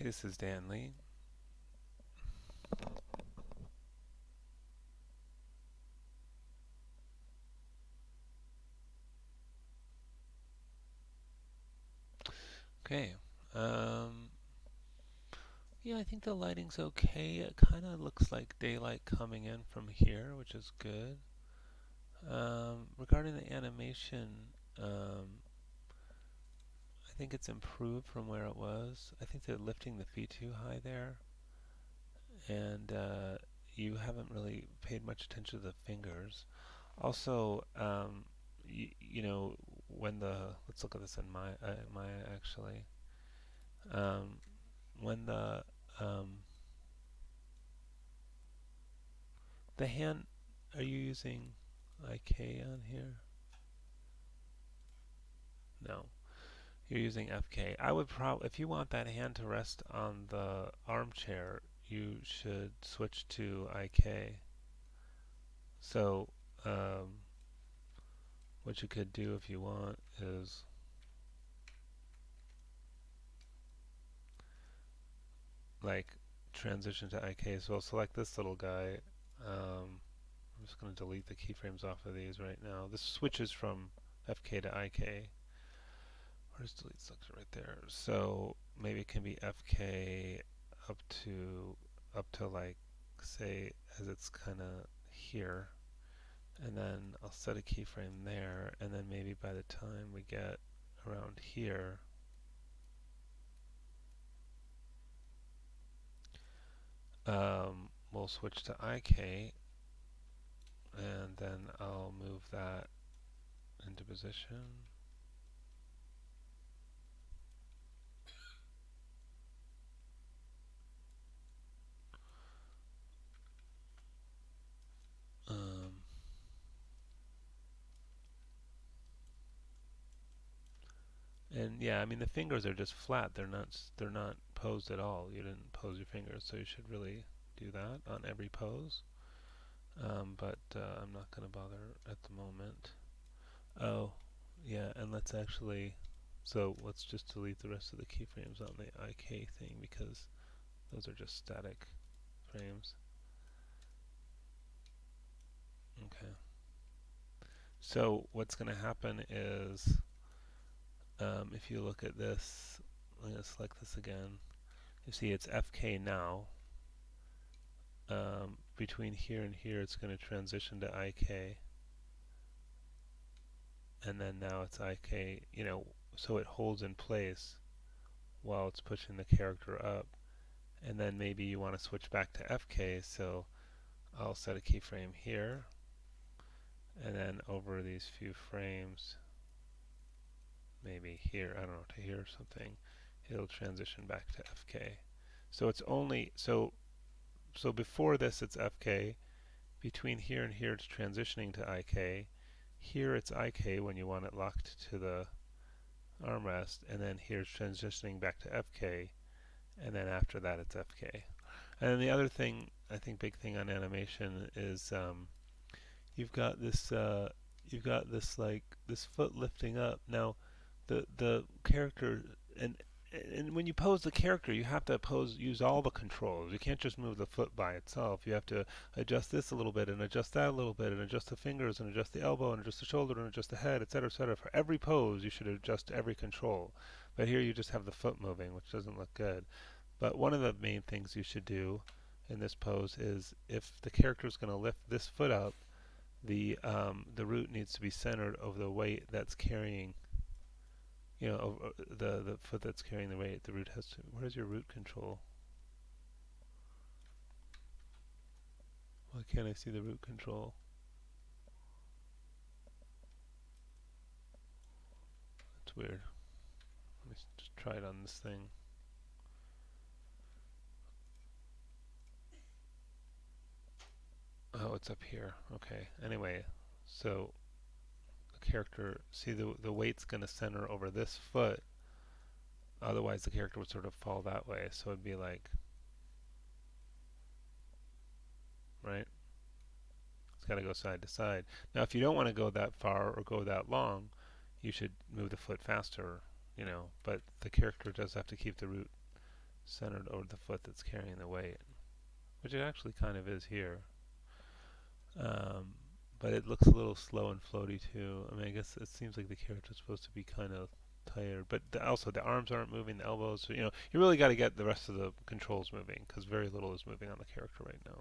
Hey, this is Dan Lee. Okay. Um, yeah, I think the lighting's okay. It kind of looks like daylight coming in from here, which is good. Regarding the animation, um, I think it's improved from where it was. I think they're lifting the feet too high there, and you haven't really paid much attention to the fingers. Also, you know, when the let's look at this in Maya actually. Um, when um, the hand, are you using IK on here? No, you're using FK. I would probably, if you want that hand to rest on the armchair, you should switch to IK. So, um, what you could do if you want is like transition to IK. So I'll select this little guy. I'm just going to delete the keyframes off of these right now. This switches from FK to IK. Where's delete selector right there? So maybe it can be FK up to like say as it's kind of here, and then I'll set a keyframe there, and then maybe by the time we get around here, we'll switch to IK, and then I'll move that into position. Um, and yeah, I mean the fingers are just flat. They're not posed at all. You didn't pose your fingers, so you should really do that on every pose. But I'm not going to bother at the moment. Oh, yeah, and let's just delete the rest of the keyframes on the IK thing because those are just static frames. Okay. So what's going to happen is if you look at this, I'm going to select this again. You see it's FK now. Between here and here, it's going to transition to IK, and then now it's IK. So it holds in place while it's pushing the character up. And then maybe you want to switch back to FK, so I'll set a keyframe here, and then over these few frames, maybe here, I don't know, to here or something, it'll transition back to FK. So it's only, so before this it's FK, between here and here it's transitioning to IK, here it's IK when you want it locked to the armrest, and then here's transitioning back to FK, and then after that it's FK. And then the other thing, I think, big thing on animation is you've got this like this foot lifting up. Now, the character and and when you pose the character, you have to use all the controls. You can't just move the foot by itself. You have to adjust this a little bit and adjust that a little bit and adjust the fingers and adjust the elbow and adjust the shoulder and adjust the head, etc., etc. For every pose, you should adjust every control. But here you just have the foot moving, which doesn't look good. But one of the main things you should do in this pose is if the character is going to lift this foot up, the root needs to be centered over the weight that's carrying, over the foot that's carrying the weight. The root has to. Where's your root control? Why can't I see the root control? That's weird. Let me just try it on this thing. Oh, it's up here. Okay. Anyway, so the character, see the weight's going to center over this foot. Otherwise, the character would sort of fall that way. So it'd be like, right? It's got to go side to side. Now, if you don't want to go that far or go that long, you should move the foot faster, But the character does have to keep the root centered over the foot that's carrying the weight, which it actually kind of is here. Um, but it looks a little slow and floaty too. I mean, I guess it seems like the character's supposed to be kind of tired, but also the arms aren't moving, the elbows. You know, you really got to get the rest of the controls moving because very little is moving on the character right now.